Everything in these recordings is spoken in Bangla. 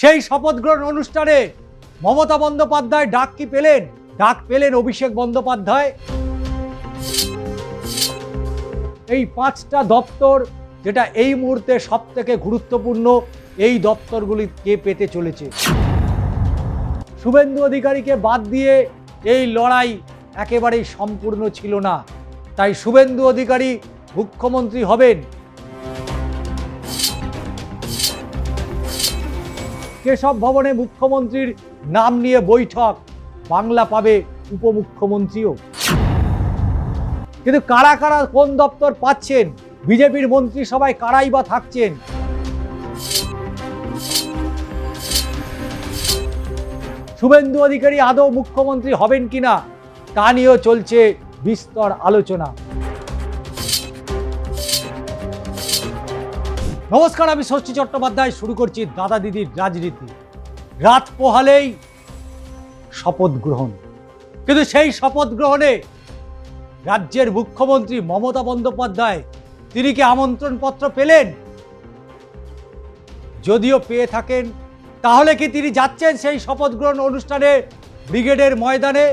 সেই শপথ গ্রহণ অনুষ্ঠানে মমতা বন্দ্যোপাধ্যায় ডাক কি পেলেন? ডাক পেলেন অভিষেক বন্দ্যোপাধ্যায়। এই 5টা দপ্তর, যেটা এই মুহূর্তে সব থেকে গুরুত্বপূর্ণ, এই দপ্তরগুলি কে পেতে চলেছে? শুভেন্দু অধিকারীকে বাদ দিয়ে এই লড়াই একেবারেই সম্পূর্ণ ছিল না, তাই শুভেন্দু অধিকারী মুখ্যমন্ত্রী হবেন। কেশব ভবনে মুখ্যমন্ত্রীর নাম নিয়ে বৈঠক, বাংলা পাবে উপমুখ্যমন্ত্রীও। কিন্তু কারা কারা কোন দপ্তর পাচ্ছেন, বিজেপির মন্ত্রিসভায় কারাই বা থাকছেন? শুভেন্দু অধিকারী আদৌ মুখ্যমন্ত্রী হবেন কিনা তা নিয়েও চলছে বিস্তর আলোচনা। নমস্কার, আমি ষষ্ঠী চট্টোপাধ্যায়। শুরু করছি দাদা দিদির রাজনীতি। রাত পোহালেই শপথ গ্রহণ, কিন্তু সেই শপথ গ্রহণে রাজ্যের মুখ্যমন্ত্রী মমতা বন্দ্যোপাধ্যায় তিনি কি আমন্ত্রণ পত্র পেলেন? যদিও পেয়ে থাকেন, তাহলে কি তিনি যাচ্ছেন সেই শপথ গ্রহণ অনুষ্ঠানে ব্রিগেডের ময়দানে,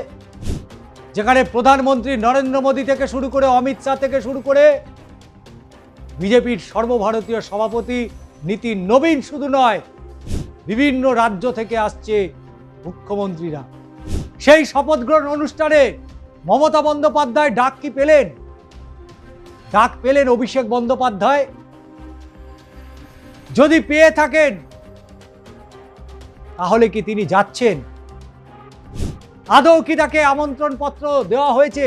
যেখানে প্রধানমন্ত্রী নরেন্দ্র মোদী থেকে শুরু করে অমিত শাহ থেকে শুরু করে বিজেপির সর্বভারতীয় সভাপতি নীতিন নবীন শুধু নয়, বিভিন্ন রাজ্য থেকে আসছে মুখ্যমন্ত্রীরা। সেই শপথ গ্রহণ অনুষ্ঠানে মমতা বন্দ্যোপাধ্যায় ডাক কি পেলেন? ডাক পেলেন অভিষেক বন্দ্যোপাধ্যায়। যদি পেয়ে থাকেন, তাহলে কি তিনি যাচ্ছেন? আদৌ কি তাকে আমন্ত্রণ পত্র দেওয়া হয়েছে,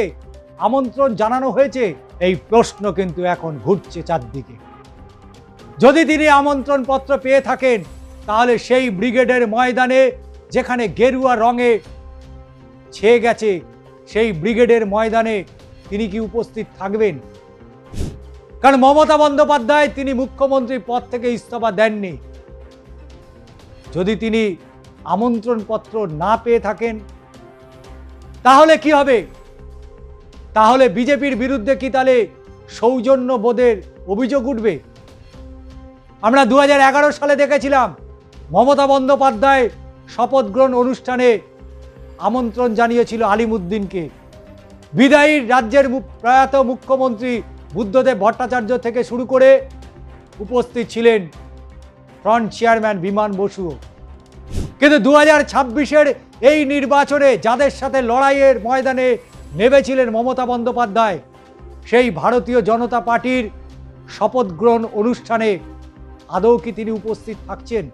আমন্ত্রণ জানানো হয়েছে? এই প্রশ্ন কিন্তু এখন ঘুরছে চারদিকে। যদি তিনি আমন্ত্রণ পত্র পেয়ে থাকেন, তাহলে সেই ব্রিগেডের ময়দানে, যেখানে গেরুয়া রঙে ছেয়ে গেছে, সেই ব্রিগেডের ময়দানে তিনি কি উপস্থিত থাকবেন? কারণ মমতা বন্দ্যোপাধ্যায় তিনি মুখ্যমন্ত্রী পদ থেকে ইস্তফা দেননি। যদি তিনি আমন্ত্রণ পত্র না পেয়ে থাকেন, তাহলে কি হবে? তাহলে বিজেপির বিরুদ্ধে কি তাহলে সৌজন্য বোধের অভিযোগ উঠবে? আমরা 2011 সালে দেখেছিলাম মমতা বন্দ্যোপাধ্যায় শপথ গ্রহণ অনুষ্ঠানে আমন্ত্রণ জানিয়েছিল আলিমুদ্দিনকে। বিদায়ী রাজ্যের প্রয়াত মুখ্যমন্ত্রী বুদ্ধদেব ভট্টাচার্য থেকে শুরু করে উপস্থিত ছিলেন ফ্রন্ট চেয়ারম্যান বিমান বসুও। কিন্তু 2026-এর এই নির্বাচনে যাদের সাথে লড়াইয়ের ময়দানে নেমেছিলেন মমতা বন্দ্যোপাধ্যায়, সেই ভারতীয় জনতা পার্টির শপথ গ্রহণ অনুষ্ঠানে আদৌ কি তিনি উপস্থিত থাকছেন?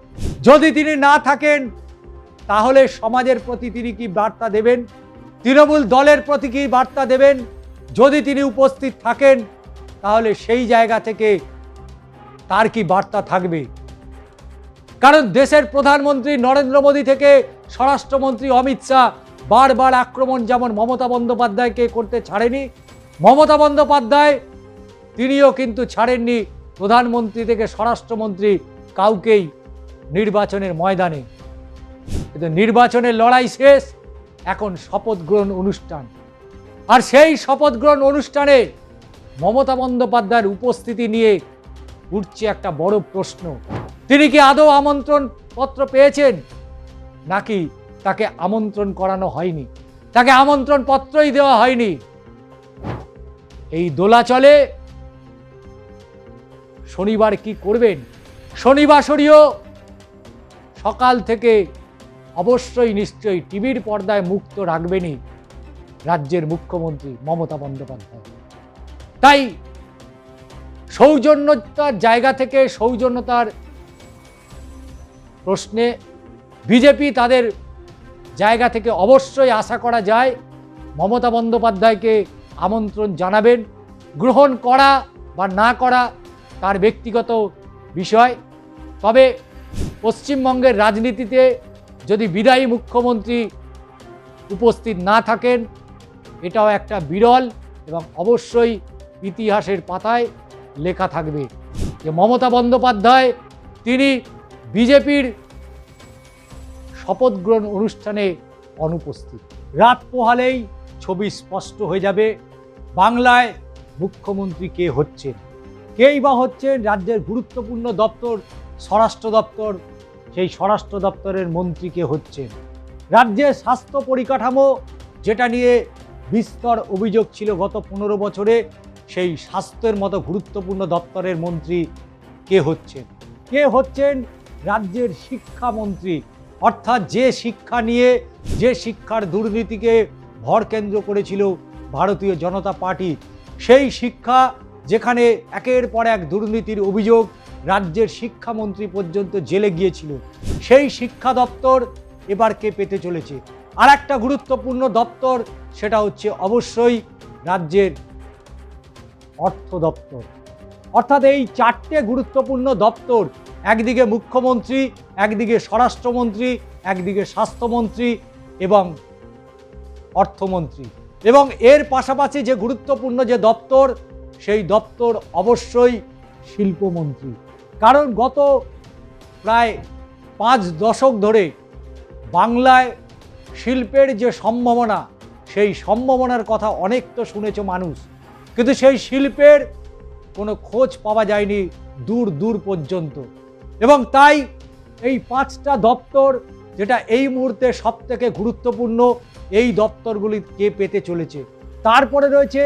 যদি তিনি না থাকেন, তাহলে সমাজের প্রতি তিনি কি বার্তা দেবেন? তৃণমূল দলের প্রতি কি বার্তা দেবেন? যদি তিনি উপস্থিত থাকেন, তাহলে সেই জায়গা থেকে তার কি বার্তা থাকবে? কারণ দেশের প্রধানমন্ত্রী নরেন্দ্র মোদী থেকে স্বরাষ্ট্রমন্ত্রী অমিত শাহ বারবার আক্রমণ যেমন মমতা বন্দ্যোপাধ্যায়কে করতে ছাড়েনি, মমতা বন্দ্যোপাধ্যায় তিনিও কিন্তু ছাড়েননি প্রধানমন্ত্রী থেকে স্বরাষ্ট্রমন্ত্রী কাউকেই নির্বাচনের ময়দানে। কিন্তু নির্বাচনের লড়াই শেষ, এখন শপথ গ্রহণ অনুষ্ঠান। আর সেই শপথ গ্রহণ অনুষ্ঠানে মমতা বন্দ্যোপাধ্যায়ের উপস্থিতি নিয়ে উঠছে একটা বড় প্রশ্ন। তিনি কি আদৌ আমন্ত্রণ পত্র পেয়েছেন, নাকি তাকে আমন্ত্রণ করানো হয়নি, তাকে আমন্ত্রণ পত্রই দেওয়া হয়নি? এই দোলাচলে শনিবার কি করবেন? শনিবাসরীয় সকাল থেকে অবশ্যই নিশ্চয়ই টিভির পর্দায় মুক্ত রাখবেনই রাজ্যের মুখ্যমন্ত্রী মমতা বন্দ্যোপাধ্যায়। তাই সৌজন্যতার জায়গা থেকে, সৌজন্যতার প্রশ্নে বিজেপি তাদের জায়গা থেকে অবশ্যই আশা করা যায় মমতা বন্দ্যোপাধ্যায়কে আমন্ত্রণ জানাবেন। গ্রহণ করা বা না করা তার ব্যক্তিগত বিষয়। তবে পশ্চিমবঙ্গের রাজনীতিতে যদি বিদায়ী মুখ্যমন্ত্রী উপস্থিত না থাকেন, এটাও একটা বিরল এবং অবশ্যই ইতিহাসের পাতায় লেখা থাকবে যে মমতা বন্দ্যোপাধ্যায় তিনি বিজেপির শপথ গ্রহণ অনুষ্ঠানে অনুপস্থিত। রাত পোহালেই ছবি স্পষ্ট হয়ে যাবে বাংলায় মুখ্যমন্ত্রী কে হচ্ছেন। কেই বা হচ্ছেন রাজ্যের গুরুত্বপূর্ণ দপ্তর, স্বরাষ্ট্র দপ্তর, সেই স্বরাষ্ট্র দপ্তরের মন্ত্রী কে হচ্ছেন। রাজ্যের স্বাস্থ্য পরিকাঠামো যেটা নিয়ে বিস্তর অভিযোগ ছিল গত 15 বছরে, সেই স্বাস্থ্যের মতো গুরুত্বপূর্ণ দপ্তরের মন্ত্রী কে হচ্ছেন? কে হচ্ছেন রাজ্যের শিক্ষামন্ত্রী, অর্থাৎ যে শিক্ষা নিয়ে, যে শিক্ষার দুর্নীতিকে ভর কেন্দ্র করেছিল ভারতীয় জনতা পার্টি, সেই শিক্ষা যেখানে একের পর এক দুর্নীতির অভিযোগ, রাজ্যের শিক্ষামন্ত্রী পর্যন্ত জেলে গিয়েছিল, সেই শিক্ষা দপ্তর এবার কে পেতে চলেছে? আর একটা গুরুত্বপূর্ণ দপ্তর, সেটা হচ্ছে অবশ্যই রাজ্যের অর্থ দপ্তর। অর্থাৎ এই চারটে গুরুত্বপূর্ণ দপ্তর, একদিকে মুখ্যমন্ত্রী, একদিকে স্বরাষ্ট্রমন্ত্রী, একদিকে স্বাস্থ্যমন্ত্রী এবং অর্থমন্ত্রী, এবং এর পাশাপাশি যে গুরুত্বপূর্ণ যে দপ্তর, সেই দপ্তর অবশ্যই শিল্পমন্ত্রী। কারণ গত প্রায় 5 দশক ধরে বাংলায় শিল্পের যে সম্ভাবনা, সেই সম্ভাবনার কথা অনেক তো শুনেছে মানুষ, কিন্তু সেই শিল্পের কোনো খোঁজ পাওয়া যায়নি দূর দূর পর্যন্ত। এবং তাই এই 5টা দপ্তর, যেটা এই মুহূর্তে সবথেকে গুরুত্বপূর্ণ, এই দপ্তরগুলি কে পেতে চলেছে। তারপরে রয়েছে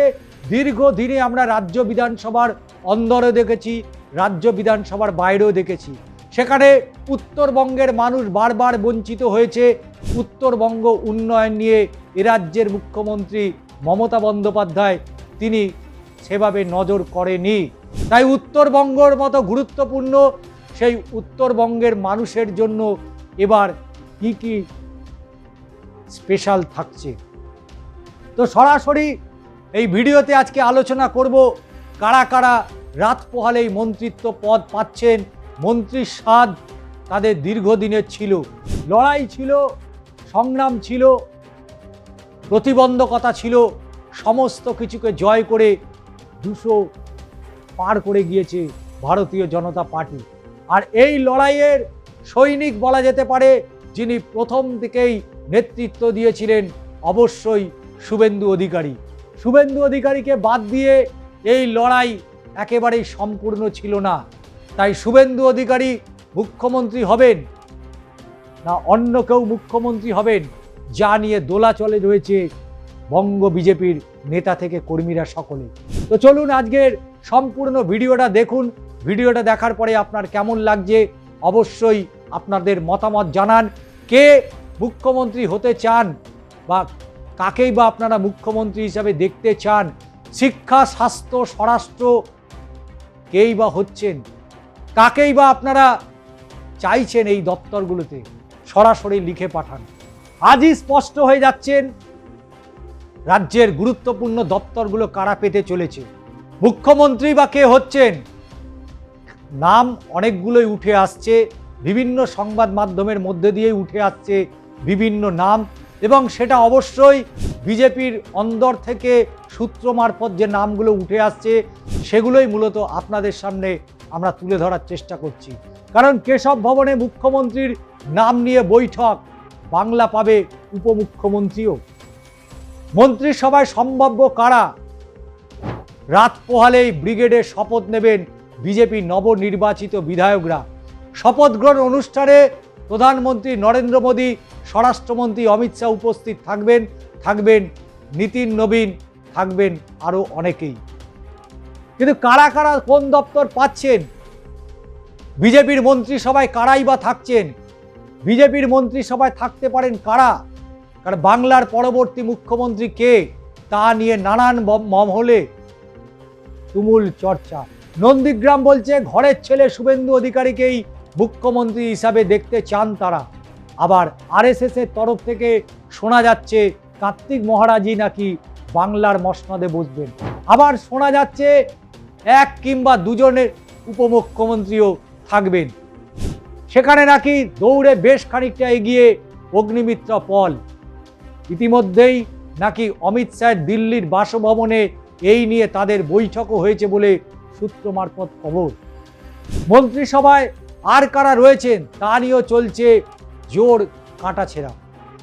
দীর্ঘদিনে আমরা রাজ্য বিধানসভার অন্দরে দেখেছি, রাজ্য বিধানসভার বাইরেও দেখেছি, সেখানে উত্তরবঙ্গের মানুষ বারবার বঞ্চিত হয়েছে। উত্তরবঙ্গ উন্নয়ন নিয়ে এ রাজ্যের মুখ্যমন্ত্রী মমতা বন্দ্যোপাধ্যায় তিনি সেভাবে নজর করেনি। তাই উত্তরবঙ্গের মতো গুরুত্বপূর্ণ সেই উত্তরবঙ্গের মানুষের জন্য এবার কি কি স্পেশাল থাকছে, তো সরাসরি এই ভিডিওতে আজকে আলোচনা করব কারা কারা রাত পোহালেই মন্ত্রিত্ব পদ পাচ্ছেন। মন্ত্রীর স্বাদ তাদের দীর্ঘদিনের ছিল, লড়াই ছিল, সংগ্রাম ছিল, প্রতিবন্ধকতা ছিল, সমস্ত কিছুকে জয় করে 200 পার করে গিয়েছে ভারতীয় জনতা পার্টি। আর এই লড়াইয়ের সৈনিক বলা যেতে পারে, যিনি প্রথম থেকেই নেতৃত্ব দিয়েছিলেন, অবশ্যই শুভেন্দু অধিকারী। শুভেন্দু অধিকারীকে বাদ দিয়ে এই লড়াই একেবারেই সম্পূর্ণ ছিল না। তাই শুভেন্দু অধিকারী মুখ্যমন্ত্রী হবেন না অন্য কেউ মুখ্যমন্ত্রী হবেন, যা নিয়ে দোলাচলে রয়েছে বঙ্গ বিজেপির নেতা থেকে কর্মীরা সকলে। তো চলুন আজকের সম্পূর্ণ ভিডিওটা দেখুন। ভিডিওটা দেখার পরে আপনার কেমন লাগছে অবশ্যই আপনাদের মতামত জানান। কে মুখ্যমন্ত্রী হতে চান বা কাকেই বা আপনারা মুখ্যমন্ত্রী হিসাবে দেখতে চান? শিক্ষা, স্বাস্থ্য, স্বরাষ্ট্র কেই বা হচ্ছেন? কাকেই বা আপনারা চাইছেন এই দপ্তরগুলোতে? সরাসরি লিখে পাঠান। আজই স্পষ্ট হয়ে যাচ্ছেন রাজ্যের গুরুত্বপূর্ণ দপ্তরগুলো কারা পেতে চলেছে। মুখ্যমন্ত্রী বা কে হচ্ছেন? নাম অনেকগুলোই উঠে আসছে, বিভিন্ন সংবাদ মাধ্যমের মধ্যে দিয়েই উঠে আসছে বিভিন্ন নাম, এবং সেটা অবশ্যই বিজেপির অন্দর থেকে সূত্র মারফত যে নামগুলো উঠে আসছে, সেগুলোই মূলত আপনাদের সামনে আমরা তুলে ধরার চেষ্টা করছি। কারণ কেশব ভবনে মুখ্যমন্ত্রীর নাম নিয়ে বৈঠক, বাংলা পাবে উপমুখ্যমন্ত্রীও। মন্ত্রিসভায় সম্ভাব্য কারা? রাত পোহালেই ব্রিগেডে শপথ নেবেন বিজেপি নবনির্বাচিত বিধায়করা। শপথ গ্রহণ অনুষ্ঠানে প্রধানমন্ত্রী নরেন্দ্র মোদী, স্বরাষ্ট্রমন্ত্রী অমিত শাহ উপস্থিত থাকবেন নীতিন নবীন, থাকবেন আরও অনেকেই। কিন্তু কারা কারা কোন দপ্তর পাচ্ছেন? বিজেপির মন্ত্রিসভায় কারাই বা থাকছেন? বিজেপির মন্ত্রিসভায় থাকতে পারেন কারা? কারণ বাংলার পরবর্তী মুখ্যমন্ত্রী কে, তা নিয়ে নানান মহলে তুমুল চর্চা। নন্দীগ্রাম বলছে ঘরের ছেলে শুভেন্দু অধিকারীকেই মুখ্যমন্ত্রী হিসাবে দেখতে চান তারা। আবার আরএসএস এর তরফ থেকে শোনা যাচ্ছে কার্তিক মহারাজই নাকি বাংলার মসনদে বসবেন। আবার শোনা যাচ্ছে 1 কিংবা 2 জনের উপমুখ্যমন্ত্রীও থাকবেন। সেখানে নাকি দৌড়ে বেশ খানিকটা এগিয়ে অগ্নিমিত্র পল। ইতিমধ্যেই নাকি অমিত শাহের দিল্লির বাসভবনে এই নিয়ে তাদের বৈঠকও হয়েছে বলে সূত্র মারফত খবর। মন্ত্রিসভায় আর কারা রয়েছেন তা নিয়েও চলছে জোর কাটাছেঁড়া।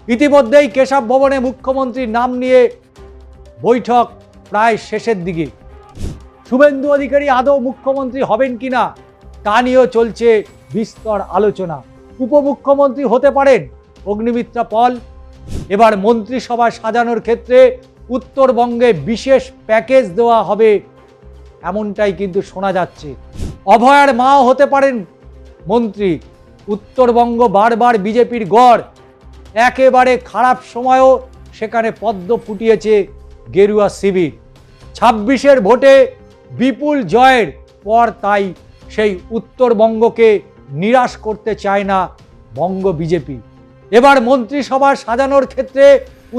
ইতিমধ্যেই কেশব ভবনে মুখ্যমন্ত্রীর নাম নিয়ে বৈঠক প্রায় শেষের দিকে। শুভেন্দু অধিকারী আদৌ মুখ্যমন্ত্রী হবেন কিনা তা নিয়েও চলছে বিস্তর আলোচনা। উপমুখ্যমন্ত্রী হতে পারেন অগ্নিমিত্রা পল। এবার মন্ত্রিসভা সাজানোর ক্ষেত্রে উত্তরবঙ্গে বিশেষ প্যাকেজ দেওয়া হবে, এমনটাই কিন্তু শোনা যাচ্ছে। অভয়ার মাও হতে পারেন মন্ত্রী। উত্তরবঙ্গ বারবার বিজেপির গড়, একেবারে খারাপ সময়ও সেখানে পদ্ম ফুটিয়েছে গেরুয়া শিবির। 26-এর ভোটে বিপুল জয়ের পর তাই সেই উত্তরবঙ্গকে নিরাশ করতে চায় না বঙ্গ বিজেপি। এবার মন্ত্রিসভা সাজানোর ক্ষেত্রে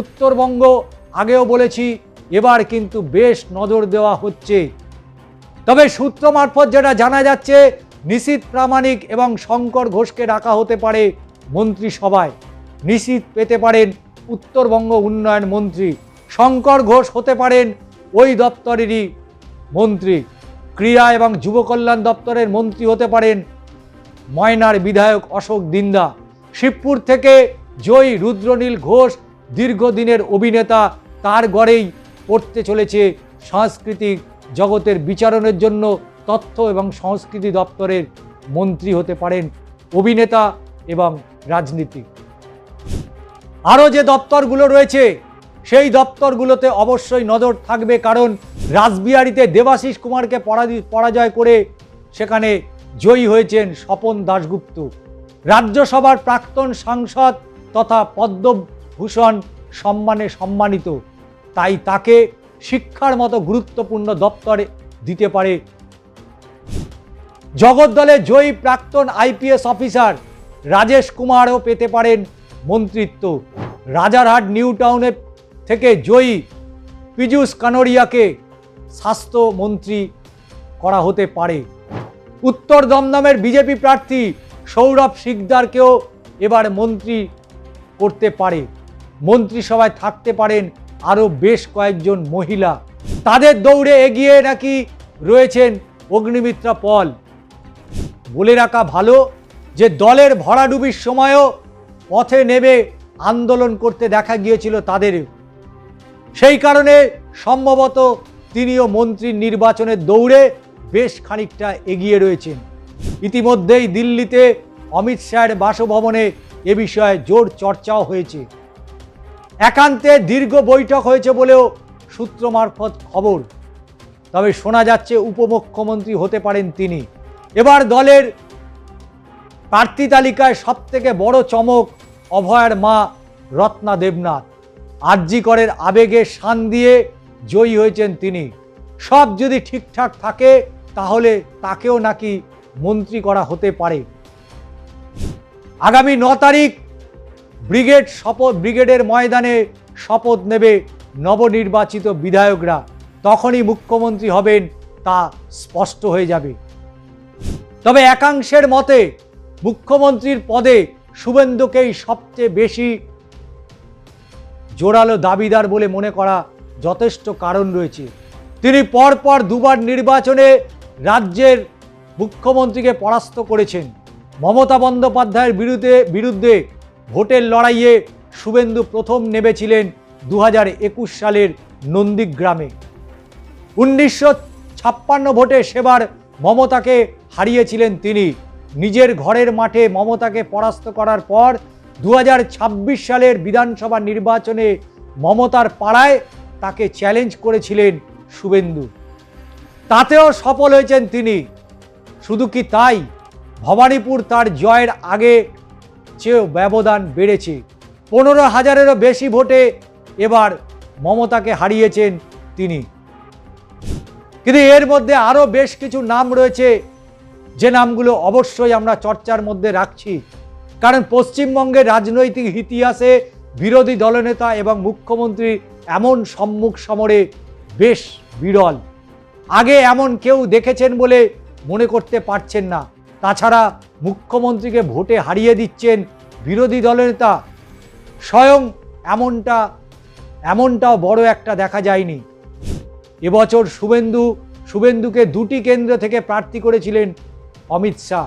উত্তরবঙ্গ, আগেও বলেছি, এবার কিন্তু বেশ নজর দেওয়া হচ্ছে। তবে সূত্র মারফত যেটা জানা যাচ্ছে, নিশীথ প্রামাণিক এবং শঙ্কর ঘোষকে ডাকা হতে পারে মন্ত্রিসভায়। নিশীথ পেতে পারেন উত্তরবঙ্গ উন্নয়ন মন্ত্রী, শঙ্কর ঘোষ হতে পারেন ওই দপ্তরেরই মন্ত্রী। ক্রীড়া এবং যুব কল্যাণ দপ্তরের মন্ত্রী হতে পারেন ময়নার বিধায়ক অশোক দিন্দা। শিবপুর থেকে জয়ী রুদ্রনীল ঘোষ দীর্ঘদিনের অভিনেতা, তার গড়েই পড়তে চলেছে সাংস্কৃতিক জগতের বিচারণের জন্য তথ্য এবং সংস্কৃতি দপ্তরের মন্ত্রী হতে পারেন অভিনেতা এবং রাজনীতি। আরও যে দপ্তরগুলো রয়েছে সেই দপ্তরগুলোতে অবশ্যই নজর থাকবে, কারণ রাসবিহারীতে দেবাশিস কুমারকে পরাজয় করে সেখানে জয়ী হয়েছেন স্বপন দাশগুপ্ত, রাজ্যসভার প্রাক্তন সাংসদ তথা পদ্মভূষণ সম্মানে সম্মানিত। তাই তাকে শিক্ষার মতো গুরুত্বপূর্ণ দপ্তরে দিতে পারে। জগদ্দলে জয়ী প্রাক্তন আইপিএস অফিসার রাজেশ কুমারও পেতে পারেন মন্ত্রিত্ব। রাজারহাট নিউ টাউনে থেকে জয়ী পীযূষ কানোরিয়াকে স্বাস্থ্যমন্ত্রী করা হতে পারে। উত্তর দমদমের বিজেপি প্রার্থী সৌরভ সিকদারকেও এবার মন্ত্রী করতে পারে। মন্ত্রিসভায় থাকতে পারেন আরও বেশ কয়েকজন মহিলা। তাদের দৌড়ে এগিয়ে নাকি রয়েছেন অগ্নিমিত্রা পল। বলে রাখা ভালো যে দলের ভরাডুবির সময়ও পথে নেমে আন্দোলন করতে দেখা গিয়েছিল তাদের। সেই কারণে সম্ভবত তিনিও মন্ত্রীর নির্বাচনের দৌড়ে বেশ খানিকটা এগিয়ে রয়েছেন। ইতিমধ্যেই দিল্লিতে অমিত শাহের বাসভবনে এ বিষয়ে জোর চর্চাও হয়েছে। একান্তে দীর্ঘ বৈঠক হয়েছে বলেও সূত্র মারফত খবর। তবে শোনা যাচ্ছে উপমুখ্যমন্ত্রী হতে পারেন তিনি। এবার দলের প্রার্থী তালিকায় সবথেকে বড় চমক অভয়ার মা রত্না দেবনাথ। আরজি করের আবেগে শান দিয়ে জয়ী হয়েছেন তিনি। সব যদি ঠিকঠাক থাকে তাহলে তাকেও নাকি মন্ত্রী করা হতে পারে। আগামী 9 তারিখ ব্রিগেডের ময়দানে শপথ নেবে নবনির্বাচিত বিধায়করা। তখনই মুখ্যমন্ত্রী হবেন তা স্পষ্ট হয়ে যাবে। তবে একাংশের মতে মুখ্যমন্ত্রীর পদে শুভেন্দুকেই সবচেয়ে বেশি জোরালো দাবিদার বলে মনে করা যথেষ্ট কারণ রয়েছে। তিনি পরপর দুবার নির্বাচনে রাজ্যের মুখ্যমন্ত্রীকে পরাস্ত করেছেন। মমতা বন্দ্যোপাধ্যায়ের বিরুদ্ধে ভোটের লড়াইয়ে শুভেন্দু প্রথম নেমেছিলেন 2021 সালের নন্দীগ্রামে। 1956 ভোটে সেবার মমতাকে হারিয়েছিলেন তিনি। নিজের ঘরের মাঠে মমতাকে পরাস্ত করার পর 2026 সালের বিধানসভা নির্বাচনে মমতার পাড়ায় তাকে চ্যালেঞ্জ করেছিলেন শুভেন্দু। তাতেও সফল হয়েছেন তিনি। শুধু কি তাই, ভবানীপুর তার জয়ের আগে চেয়েও ব্যবধান বেড়েছে। 15,000-এরও বেশি ভোটে এবার মমতাকে হারিয়েছেন তিনি। কিন্তু এর মধ্যে আরও বেশ কিছু নাম রয়েছে, যে নামগুলো অবশ্যই আমরা চর্চার মধ্যে রাখছি। কারণ পশ্চিমবঙ্গের রাজনৈতিক ইতিহাসে বিরোধী দলনেতা এবং মুখ্যমন্ত্রীর এমন সম্মুখ সমরে বেশ বিরল। আগে এমন কেউ দেখেছেন বলে মনে করতে পারছেন না। তাছাড়া মুখ্যমন্ত্রীকে ভোটে হারিয়ে দিচ্ছেন বিরোধী দলনেতা, স্বয়ং এমনটাও বড় একটা দেখা যায়নি। এবছর শুভেন্দুকে 2টি কেন্দ্র থেকে প্রার্থী করেছিলেন অমিত শাহ।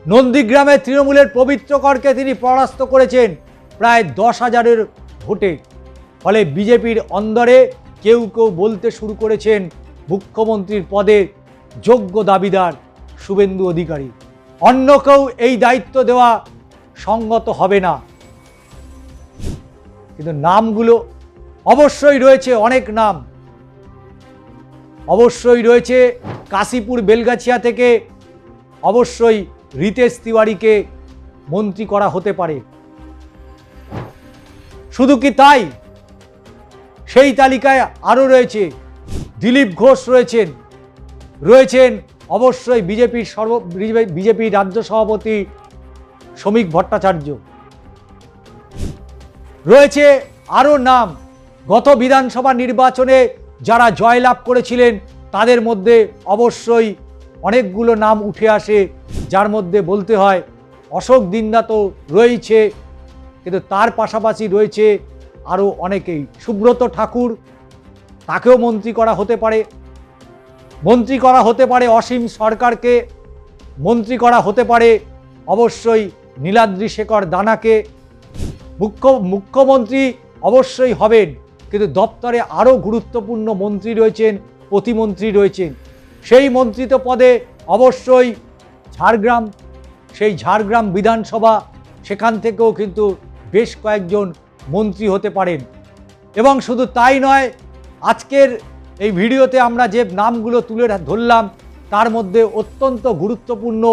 নন্দীগ্রামে তৃণমূলের পবিত্র করকে তিনি পরাস্ত করেছেন প্রায় 10,000-এর ভোটে। ফলে বিজেপির অন্দরে কেউ কেউ বলতে শুরু করেছেন মুখ্যমন্ত্রীর পদে যোগ্য দাবিদার শুভেন্দু অধিকারী। অন্য কেউ এই দায়িত্ব দেওয়া সঙ্গত হবে না। কিন্তু নামগুলো অবশ্যই রয়েছে, অনেক নাম অবশ্যই রয়েছে। কাশীপুর বেলগাছিয়া থেকে অবশ্যই রিতেশ তিওয়ারিকে মন্ত্রী করা হতে পারে। শুধু কি তাই, সেই তালিকায় আরও রয়েছে দিলীপ ঘোষ রয়েছেন অবশ্যই বিজেপির রাজ্য সভাপতি শ্রমিক ভট্টাচার্য। রয়েছে আরও নাম, গত বিধানসভা নির্বাচনে যারা জয়লাভ করেছিলেন তাদের মধ্যে অবশ্যই অনেকগুলো নাম উঠে আসে, যার মধ্যে বলতে হয় অশোক দিন্দা তো রয়েছে, কিন্তু তার পাশাপাশি রয়েছে আরও অনেকেই। সুব্রত ঠাকুর, তাকেও মন্ত্রী করা হতে পারে। অসীম সরকারকে মন্ত্রী করা হতে পারে অবশ্যই। নীলাদ্রি শেখর দানাকে মুখ্যমন্ত্রী অবশ্যই হবেন, কিন্তু দপ্তরে আরও গুরুত্বপূর্ণ মন্ত্রী রয়েছেন, প্রতিমন্ত্রী রয়েছেন। সেই মন্ত্রিত পদে অবশ্যই ঝাড়গ্রাম বিধানসভা, সেখান থেকেও কিন্তু বেশ কয়েকজন মন্ত্রী হতে পারেন। এবং শুধু তাই নয়, আজকের এই ভিডিওতে আমরা যে নামগুলো তুলে ধরলাম তার মধ্যে অত্যন্ত গুরুত্বপূর্ণ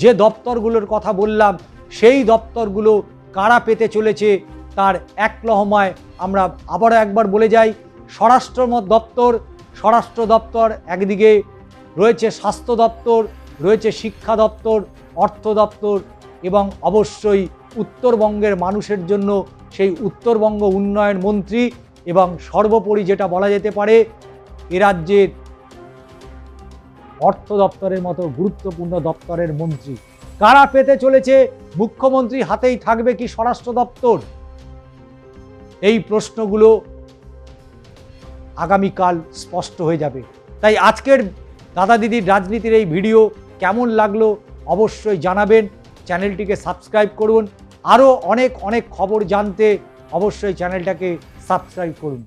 যে দপ্তরগুলোর কথা বললাম, সেই দপ্তরগুলো কারা পেতে চলেছে তার এক লহমায় আমরা আবারও একবার বলে যাই। স্বরাষ্ট্র দপ্তর একদিকে রয়েছে, স্বাস্থ্য দপ্তর রয়েছে, শিক্ষা দপ্তর, অর্থ দপ্তর এবং অবশ্যই উত্তরবঙ্গের মানুষের জন্য সেই উত্তরবঙ্গ উন্নয়ন মন্ত্রী এবং সর্বোপরি যেটা বলা যেতে পারে এ রাজ্যের অর্থ দপ্তরের মতো গুরুত্বপূর্ণ দপ্তরের মন্ত্রী। কারা পেতে চলেছে? মুখ্যমন্ত্রী হাতেই থাকবে কি স্বরাষ্ট্র দপ্তর? এই প্রশ্নগুলো আগামীকাল স্পষ্ট হয়ে যাবে। তাই আজকের দাদা দিদির রাজনীতির এই ভিডিও কেমন লাগলো অবশ্যই জানাবেন। চ্যানেলটিকে সাবস্ক্রাইব করুন। আরও অনেক খবর জানতে অবশ্যই চ্যানেলটাকে সাবস্ক্রাইব করুন।